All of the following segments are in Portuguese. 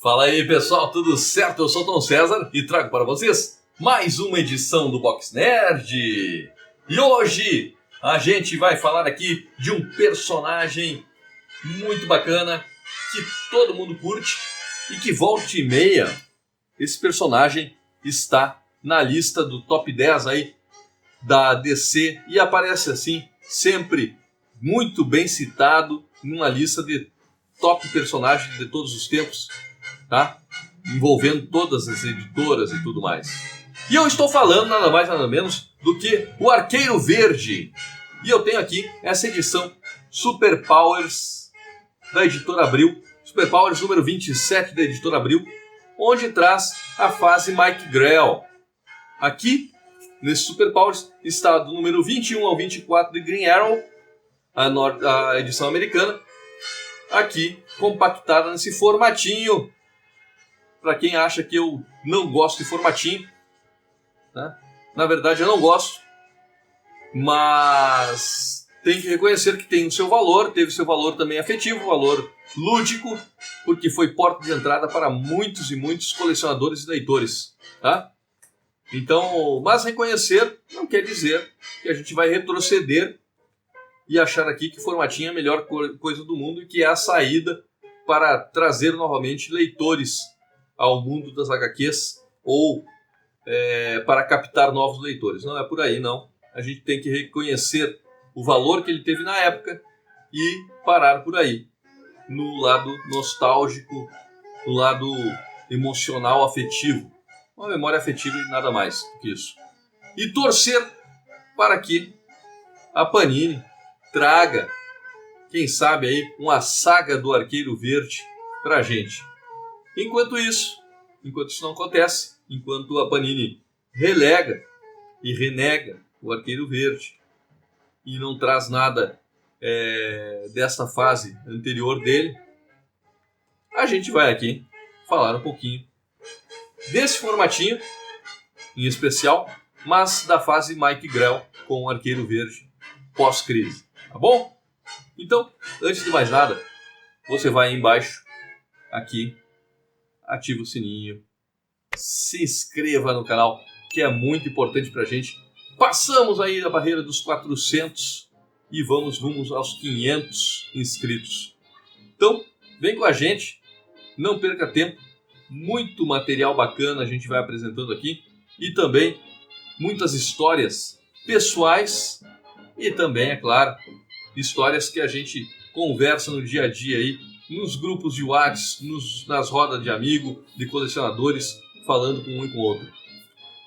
Fala aí pessoal, tudo certo? Eu sou o Tom César e trago para vocês mais uma edição do Box Nerd. E hoje a gente vai falar aqui de um personagem muito bacana que todo mundo curte e que volta e meia esse personagem está na lista do top 10 aí da DC e aparece assim sempre muito bem citado numa lista de top personagens de todos os tempos, tá? Envolvendo todas as editoras e tudo mais. E eu estou falando nada mais nada menos do que o Arqueiro Verde. E eu tenho aqui essa edição Super Powers da editora Abril, Super Powers número 27 da editora Abril, onde traz a fase Mike Grell. Aqui, nesse Super Powers, está do número 21 ao 24 de Green Arrow, a edição americana, aqui compactada nesse formatinho. Para quem acha que eu não gosto de formatinho, né? Na verdade eu não gosto, mas tem que reconhecer que tem o seu valor, teve seu valor também afetivo, valor lúdico, porque foi porta de entrada para muitos e muitos colecionadores e leitores, tá? Então, mas reconhecer não quer dizer que a gente vai retroceder e achar aqui que formatinho é a melhor coisa do mundo e que é a saída para trazer novamente leitores ao mundo das HQs ou para captar novos leitores. Não é por aí, não. A gente tem que reconhecer o valor que ele teve na época e parar por aí, no lado nostálgico, no lado emocional, afetivo. Uma memória afetiva e nada mais do que isso. E torcer para que a Panini traga, quem sabe aí, uma saga do Arqueiro Verde pra gente. Enquanto isso não acontece, enquanto a Panini relega e renega o Arqueiro Verde e não traz nada dessa fase anterior dele, a gente vai aqui falar um pouquinho desse formatinho em especial, mas da fase Mike Grell com o Arqueiro Verde pós-crise, tá bom? Então, antes de mais nada, você vai aí embaixo, aqui, ativa o sininho, se inscreva no canal, que é muito importante pra gente. Passamos aí a barreira dos 400 e vamos rumo aos 500 inscritos. Então, vem com a gente, não perca tempo, muito material bacana a gente vai apresentando aqui e também muitas histórias pessoais e também, é claro, histórias que a gente conversa no dia a dia aí, nos grupos de WhatsApp, nas rodas de amigo, de colecionadores, falando com um e com o outro.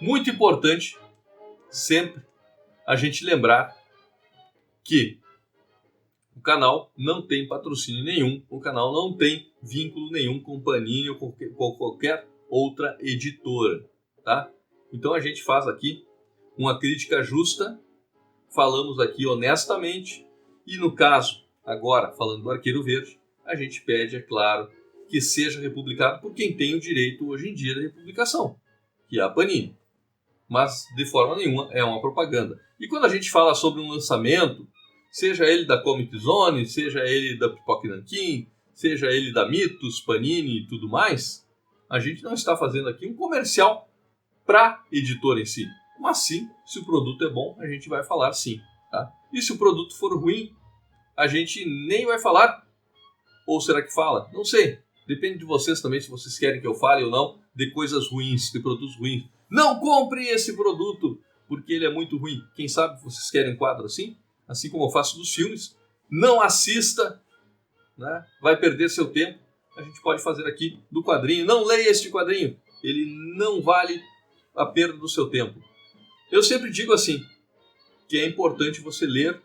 Muito importante, sempre, a gente lembrar que o canal não tem patrocínio nenhum, o canal não tem vínculo nenhum com Panini ou com qualquer outra editora, tá? Então a gente faz aqui uma crítica justa, falamos aqui honestamente, e no caso, agora, falando do Arqueiro Verde, a gente pede, é claro, que seja republicado por quem tem o direito hoje em dia da republicação, que é a Panini. Mas, de forma nenhuma, é uma propaganda. E quando a gente fala sobre um lançamento, seja ele da Comic Zone, seja ele da Pipoca Nanquim, seja ele da Mitos, Panini e tudo mais, a gente não está fazendo aqui um comercial para a editora em si. Mas sim, se o produto é bom, a gente vai falar sim. Tá? E se o produto for ruim, a gente nem vai falar. Ou será que fala? Não sei. Depende de vocês também, se vocês querem que eu fale ou não de coisas ruins, de produtos ruins. Não compre esse produto, porque ele é muito ruim. Quem sabe vocês querem um quadro assim? Assim como eu faço dos filmes. Não assista, né? Vai perder seu tempo. A gente pode fazer aqui do quadrinho. Não leia este quadrinho. Ele não vale a perda do seu tempo. Eu sempre digo assim, que é importante você ler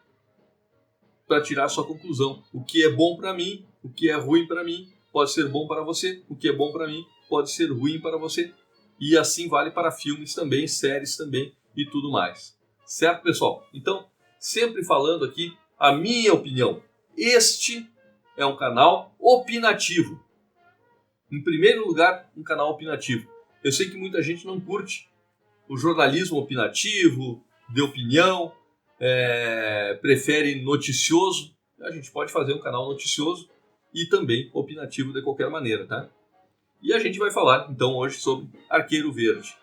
para tirar a sua conclusão. O que é bom para mim, o que é ruim para mim, pode ser bom para você. O que é bom para mim, pode ser ruim para você. E assim vale para filmes também, séries também e tudo mais. Certo, pessoal? Então, sempre falando aqui a minha opinião. Este é um canal opinativo. Em primeiro lugar, um canal opinativo. Eu sei que muita gente não curte o jornalismo opinativo, de opinião, prefere noticioso. A gente pode fazer um canal noticioso e também opinativo de qualquer maneira, tá? E a gente vai falar então hoje sobre Arqueiro Verde.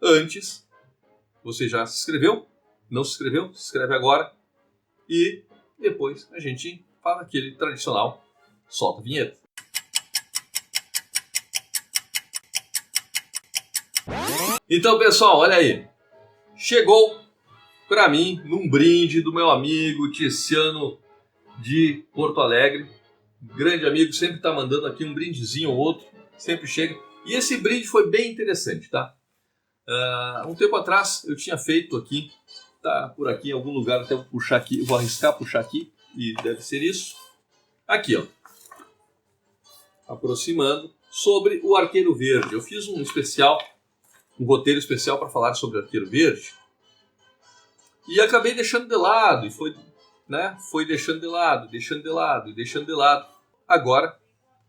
Antes, você já se inscreveu? Não se inscreveu? Se inscreve agora. E depois a gente fala aquele tradicional solta a vinheta. Então, pessoal, olha aí. Chegou para mim num brinde do meu amigo Tiziano de Porto Alegre. Grande amigo, sempre está mandando aqui um brindezinho ou outro. Sempre chega. E esse brinde foi bem interessante, tá? Um tempo atrás eu tinha feito aqui, tá por aqui em algum lugar, até vou puxar aqui, vou arriscar puxar aqui, e deve ser isso. Aqui, ó. Aproximando, sobre o Arqueiro Verde. Eu fiz um especial, um roteiro especial para falar sobre o Arqueiro Verde. E acabei deixando de lado, e foi deixando de lado, deixando de lado, deixando de lado. Agora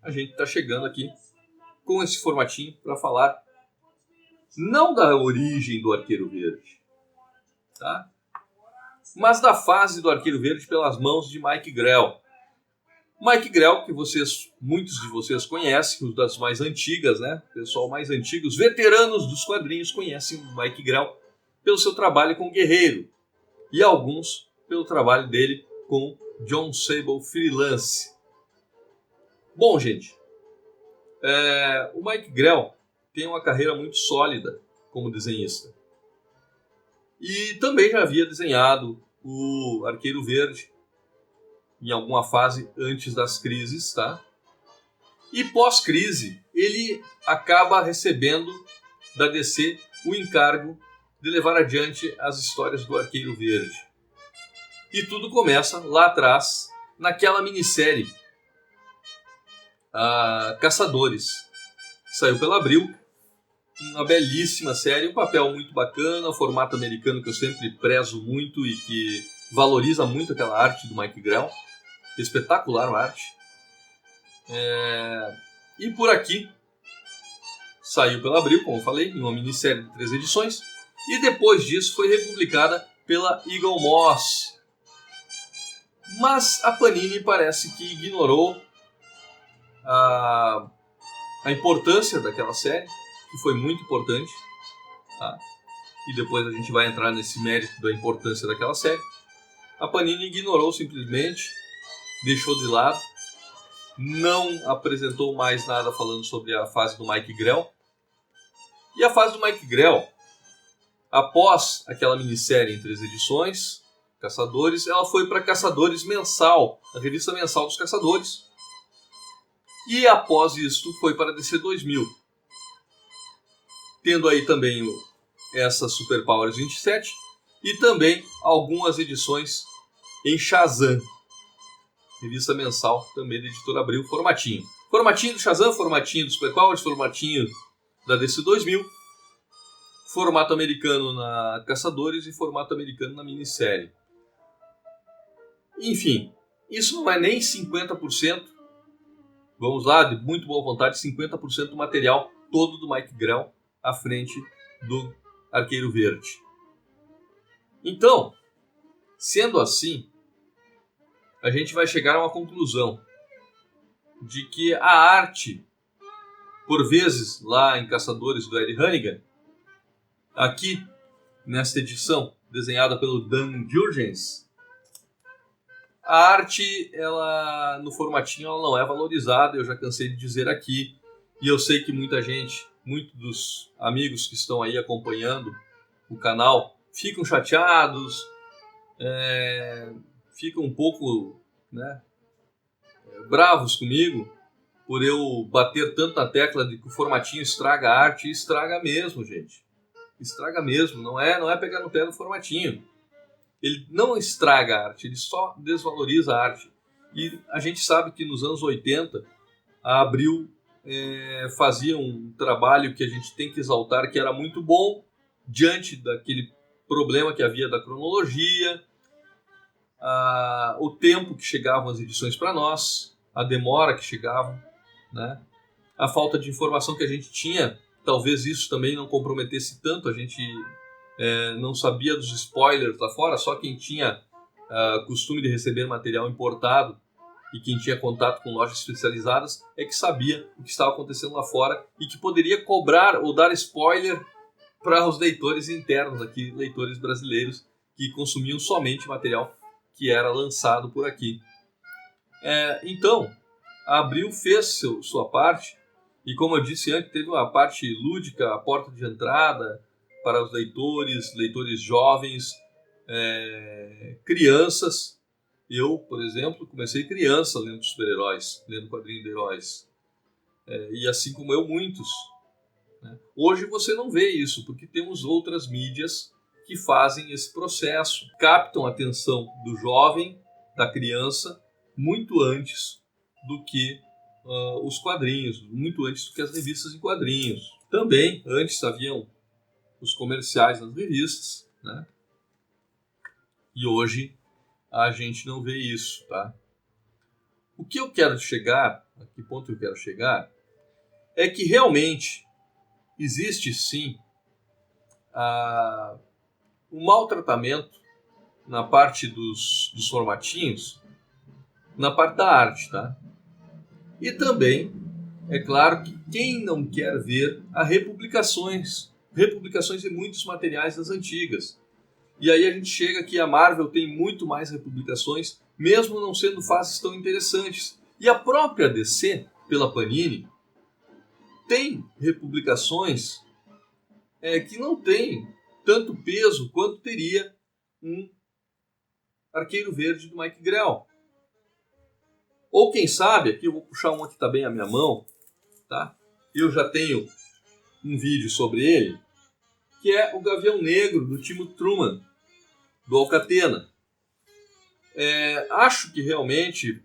a gente está chegando aqui com esse formatinho para falar não da origem do Arqueiro Verde, tá? Mas da fase do Arqueiro Verde pelas mãos de Mike Grell. Mike Grell, que muitos de vocês conhecem, os das mais antigas, né? Pessoal mais antigo, os veteranos dos quadrinhos conhecem o Mike Grell pelo seu trabalho com Guerreiro e alguns pelo trabalho dele com Jon Sable Freelance. Bom, gente, o Mike Grell tem uma carreira muito sólida como desenhista. E também já havia desenhado o Arqueiro Verde em alguma fase antes das crises, tá? E pós-crise, ele acaba recebendo da DC o encargo de levar adiante as histórias do Arqueiro Verde. E tudo começa lá atrás, naquela minissérie Caçadores, que saiu pela Abril. Uma belíssima série, um papel muito bacana, formato americano que eu sempre prezo muito e que valoriza muito aquela arte do Mike Grell. Espetacular a arte. E por aqui saiu pela Abril, como eu falei, em uma minissérie de 3 edições. E depois disso foi republicada pela Eagle Moss. Mas a Panini parece que ignorou a importância daquela série, que foi muito importante, tá? E depois a gente vai entrar nesse mérito da importância daquela série. A Panini ignorou simplesmente, deixou de lado, não apresentou mais nada falando sobre a fase do Mike Grell. E a fase do Mike Grell, após aquela minissérie em 3 edições, Caçadores, ela foi para Caçadores Mensal, a revista mensal dos Caçadores. E após isso foi para DC 2000. Tendo aí também essa Super Powers 27 e também algumas edições em Shazam, revista mensal também da editora Abril, formatinho. Formatinho do Shazam, formatinho do Super Powers, formatinho da DC 2000, formato americano na Caçadores e formato americano na minissérie. Enfim, isso não é nem 50%, vamos lá, de muito boa vontade, 50% do material todo do Mike Grell à frente do Arqueiro Verde. Então, sendo assim, a gente vai chegar a uma conclusão de que a arte, por vezes lá em Caçadores do Ed Hannigan, aqui nesta edição desenhada pelo Dan Jurgens, a arte, ela no formatinho, ela não é valorizada, eu já cansei de dizer aqui, e eu sei que muita gente, muitos dos amigos que estão aí acompanhando o canal, ficam chateados, ficam um pouco, bravos comigo por eu bater tanto na tecla de que o formatinho estraga a arte. E estraga mesmo, gente. Estraga mesmo, não é pegar no pé do formatinho. Ele não estraga a arte, ele só desvaloriza a arte. E a gente sabe que nos anos 80 a Abril fazia um trabalho que a gente tem que exaltar, que era muito bom, diante daquele problema que havia da cronologia, o tempo que chegavam as edições para nós, a demora que chegavam, né? A falta de informação que a gente tinha, talvez isso também não comprometesse tanto, a gente não sabia dos spoilers lá fora, só quem tinha costume de receber material importado e quem tinha contato com lojas especializadas é que sabia o que estava acontecendo lá fora e que poderia cobrar ou dar spoiler para os leitores internos aqui, leitores brasileiros que consumiam somente material que era lançado por aqui. Então, a Abril fez sua parte e, como eu disse antes, teve uma parte lúdica, a porta de entrada para os leitores jovens, crianças. Eu, por exemplo, comecei criança lendo super-heróis, lendo quadrinhos de heróis. E assim como eu, muitos. Né? Hoje você não vê isso, porque temos outras mídias que fazem esse processo, captam a atenção do jovem, da criança, muito antes do que os quadrinhos, muito antes do que as revistas em quadrinhos. Também, antes haviam os comerciais nas revistas, né? E hoje a gente não vê isso, tá? O que eu quero chegar, a que ponto eu quero chegar, é que realmente existe sim um maltratamento na parte dos formatinhos, na parte da arte, tá? E também, é claro que quem não quer ver republicações de muitos materiais das antigas. E aí a gente chega que a Marvel tem muito mais republicações, mesmo não sendo faces tão interessantes. E a própria DC, pela Panini, tem republicações que não tem tanto peso quanto teria um Arqueiro Verde do Mike Grell. Ou quem sabe, aqui eu vou puxar um que está bem à minha mão, tá? Eu já tenho um vídeo sobre ele, que é o Gavião Negro do Timothy Truman, do Alcatena. Acho que realmente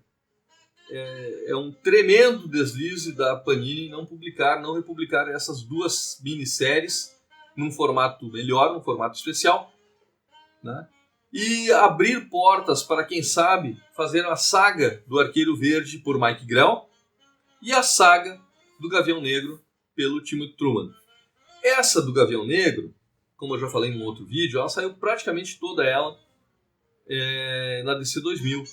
é um tremendo deslize da Panini não republicar essas duas minisséries num formato melhor, num formato especial, né? E abrir portas para, quem sabe, fazer a saga do Arqueiro Verde por Mike Grell e a saga do Gavião Negro pelo Timothy Truman. Essa do Gavião Negro, como eu já falei num outro vídeo, ela saiu praticamente toda ela na DC 2000,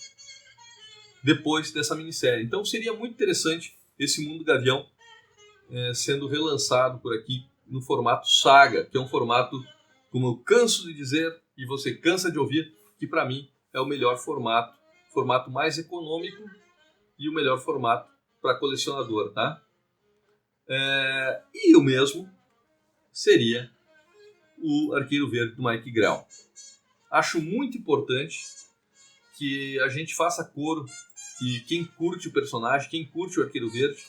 depois dessa minissérie. Então seria muito interessante esse Mundo Gavião sendo relançado por aqui no formato saga, que é um formato, como eu canso de dizer e você cansa de ouvir, que para mim é o melhor formato mais econômico e o melhor formato para colecionador, tá? E o mesmo seria o Arqueiro Verde do Mike Grell. Acho muito importante que a gente faça coro e quem curte o personagem, quem curte o Arqueiro Verde,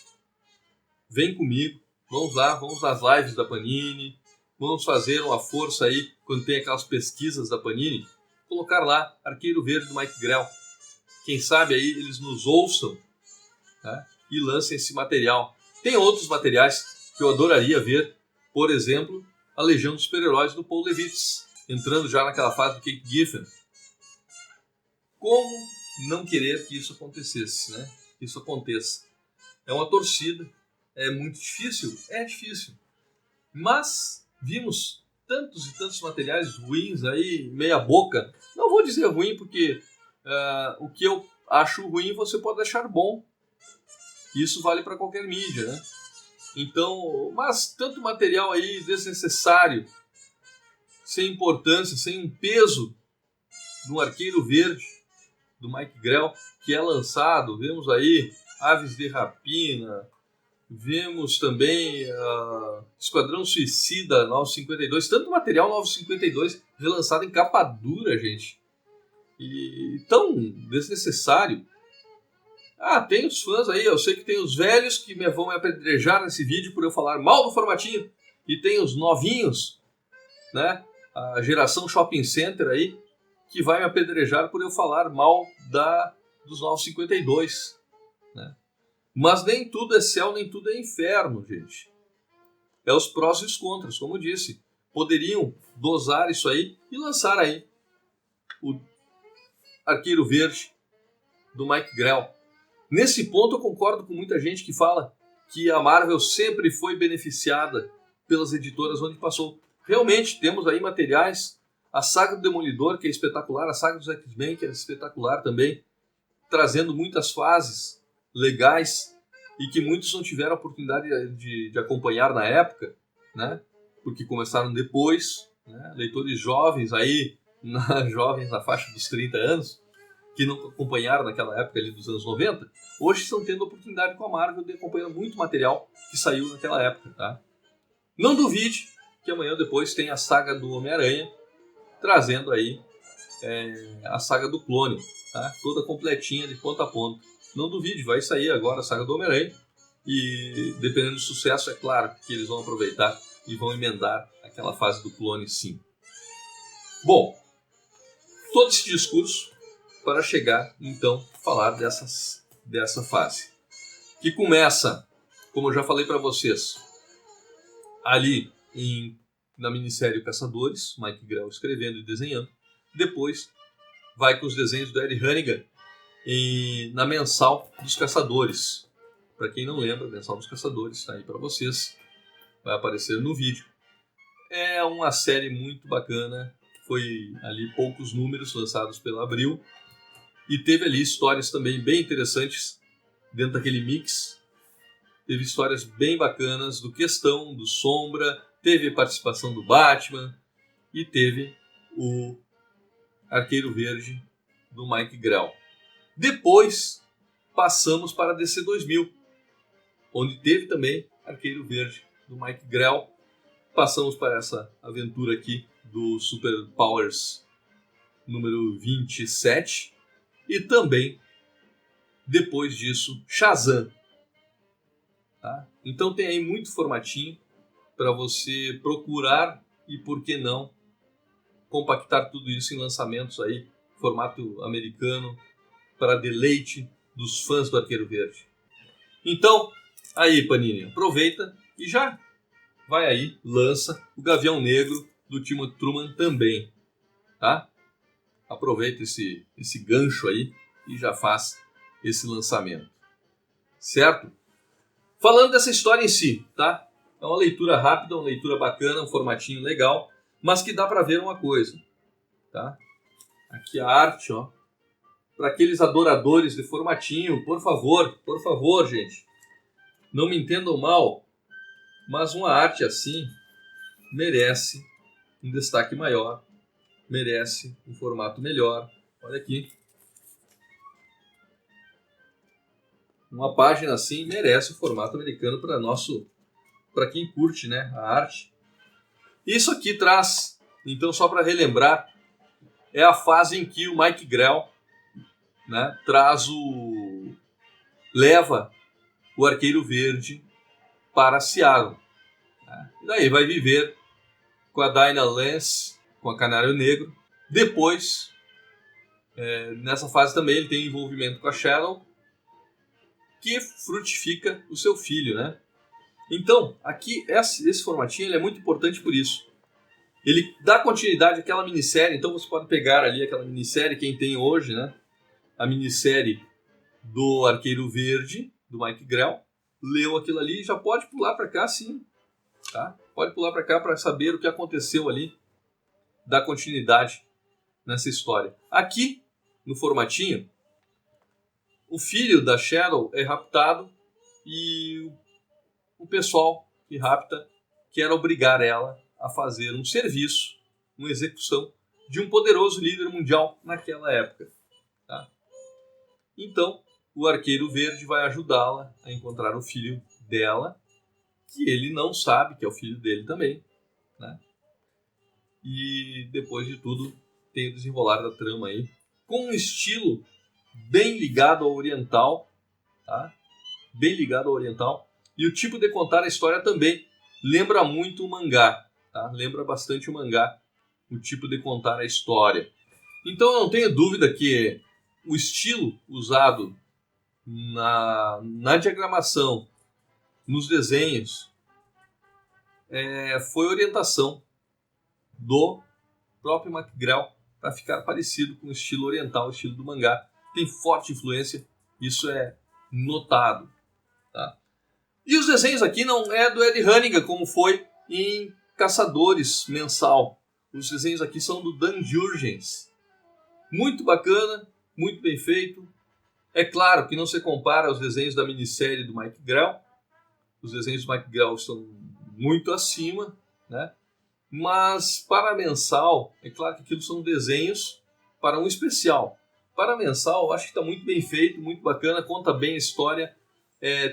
vem comigo, vamos lá, vamos nas lives da Panini, vamos fazer uma força aí, quando tem aquelas pesquisas da Panini, colocar lá Arqueiro Verde do Mike Grell. Quem sabe aí eles nos ouçam, tá? E lancem esse material. Tem outros materiais que eu adoraria ver, por exemplo, a Legião dos Super-Heróis do Paul Levitz, entrando já naquela fase do Kate Giffen. Como não querer que isso acontecesse, né? Que isso aconteça. É uma torcida, é muito difícil? É difícil. Mas vimos tantos e tantos materiais ruins aí, meia boca. Não vou dizer ruim porque o que eu acho ruim você pode achar bom. Isso vale para qualquer mídia, né? Então, mas tanto material aí desnecessário, sem importância, sem um peso no Arqueiro Verde do Mike Grell, que é lançado. Vemos aí Aves de Rapina, vemos também Esquadrão Suicida 952, tanto material 952 relançado em capa dura, gente. E tão desnecessário. Tem os fãs aí, eu sei que tem os velhos que vão me apedrejar nesse vídeo por eu falar mal do formatinho, e tem os novinhos, né? A geração Shopping Center aí, que vai me apedrejar por eu falar mal dos 952, né? Mas nem tudo é céu, nem tudo é inferno, gente. É os prós e os contras, como eu disse. Poderiam dosar isso aí e lançar aí o Arqueiro Verde do Mike Grell. Nesse ponto eu concordo com muita gente que fala que a Marvel sempre foi beneficiada pelas editoras onde passou. Realmente temos aí materiais, a saga do Demolidor, que é espetacular, a saga dos X-Men, que é espetacular também. trazendo muitas fases legais e que muitos não tiveram a oportunidade de acompanhar na época, né? Porque começaram depois, né? Leitores jovens aí, jovens na faixa dos 30 anos, que não acompanharam naquela época ali dos anos 90, hoje estão tendo a oportunidade com a Marvel de acompanhar muito material que saiu naquela época, tá? Não duvide que amanhã ou depois tem a saga do Homem-Aranha, trazendo aí a saga do clone, tá? Toda completinha de ponta a ponta. Não duvide, vai sair agora a saga do Homem-Aranha e dependendo do sucesso, é claro que eles vão aproveitar e vão emendar aquela fase do clone, sim. Bom, todo esse discurso para chegar, então, a falar dessa fase. Que começa, como eu já falei para vocês, ali na minissérie Caçadores, Mike Grell escrevendo e desenhando. Depois vai com os desenhos do Ed Hannigan na Mensal dos Caçadores. Para quem não lembra, Mensal dos Caçadores está aí para vocês. Vai aparecer no vídeo. É uma série muito bacana. Foi ali poucos números lançados pela Abril. E teve ali histórias também bem interessantes dentro daquele mix. Teve histórias bem bacanas do Questão, do Sombra. Teve participação do Batman. E teve o Arqueiro Verde do Mike Grell. Depois passamos para a DC 2000, onde teve também Arqueiro Verde do Mike Grell. Passamos para essa aventura aqui do Super Powers número 27 e também depois disso Shazam. Tá? Então tem aí muito formatinho para você procurar e, por que não, compactar tudo isso em lançamentos aí, formato americano, para deleite dos fãs do Arqueiro Verde. Então, aí Panini, aproveita e já vai aí, lança o Gavião Negro do Timothy Truman também, tá? Aproveita esse gancho aí e já faz esse lançamento, certo? Falando dessa história em si, tá? É uma leitura rápida, uma leitura bacana, um formatinho legal, mas que dá para ver uma coisa, tá? Aqui a arte, ó. Para aqueles adoradores de formatinho, por favor, gente, não me entendam mal, mas uma arte assim merece um destaque maior, merece um formato melhor. Olha aqui. Uma página assim merece o formato americano para quem curte, né, a arte. Isso aqui traz, então só para relembrar, é a fase em que o Mike Grell, né, leva o Arqueiro Verde para Seattle. Né? E daí vai viver com a Dinah Lance, com a Canário Negro. Depois, nessa fase também ele tem envolvimento com a Shadow, que frutifica o seu filho, né? Então, aqui, esse formatinho ele é muito importante por isso. Ele dá continuidade àquela minissérie, então você pode pegar ali aquela minissérie, quem tem hoje, né? A minissérie do Arqueiro Verde, do Mike Grell, leu aquilo ali e já pode pular para cá, sim. Tá? Pode pular para cá para saber o que aconteceu ali, dar continuidade nessa história. Aqui, no formatinho, o filho da Shadow é raptado e o pessoal que rapta quer obrigar ela a fazer um serviço, uma execução de um poderoso líder mundial naquela época. Tá? Então, o Arqueiro Verde vai ajudá-la a encontrar o filho dela, que ele não sabe que é o filho dele também. Né? E depois de tudo, tem o desenrolar da trama aí, com um estilo bem ligado ao oriental, tá? Bem ligado ao oriental. E o tipo de contar a história também lembra muito o mangá, tá? Lembra bastante o mangá, o tipo de contar a história. Então eu não tenho dúvida que o estilo usado na diagramação, nos desenhos, foi orientação do próprio Mike Grell para ficar parecido com o estilo oriental, o estilo do mangá. Tem forte influência, isso é notado. Tá? E os desenhos aqui não é do Ed Hannigan, como foi em Caçadores mensal. Os desenhos aqui são do Dan Jurgens. Muito bacana, muito bem feito. É claro que não se compara aos desenhos da minissérie do Mike Grell. Os desenhos do Mike Grell estão muito acima, né? Mas para mensal, é claro que aquilo são desenhos para um especial. Para mensal, acho que está muito bem feito, muito bacana, conta bem a história,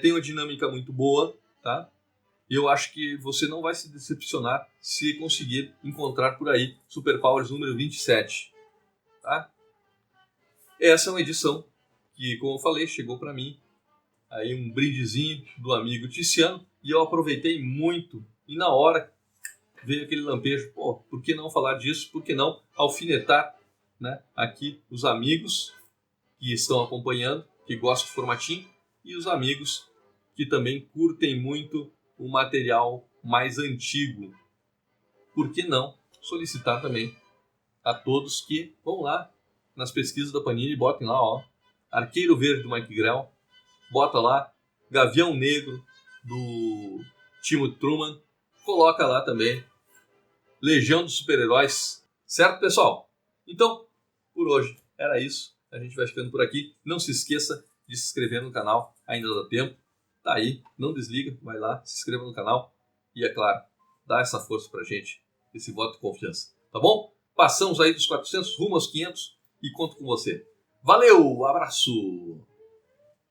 tem uma dinâmica muito boa, tá? E eu acho que você não vai se decepcionar se conseguir encontrar por aí Super Powers número 27, tá? Essa é uma edição que, como eu falei, chegou para mim aí um brindezinho do amigo Tiziano e eu aproveitei muito. E na hora veio aquele lampejo, pô, por que não falar disso? Por que não alfinetar, né, aqui os amigos que estão acompanhando, que gostam do formatinho, e os amigos que também curtem muito o material mais antigo. Por que não solicitar também a todos que vão lá nas pesquisas da Panini e botem lá, ó, Arqueiro Verde do Mike Grell, bota lá, Gavião Negro do Timo Truman, coloca lá também Legião dos Super-Heróis, certo, pessoal? Então, por hoje era isso. A gente vai ficando por aqui. Não se esqueça de se inscrever no canal, ainda dá tempo. Tá aí, não desliga, vai lá, se inscreva no canal e, é claro, dá essa força pra gente, esse voto de confiança, tá bom? Passamos aí dos 400 rumo aos 500 e conto com você. Valeu, abraço!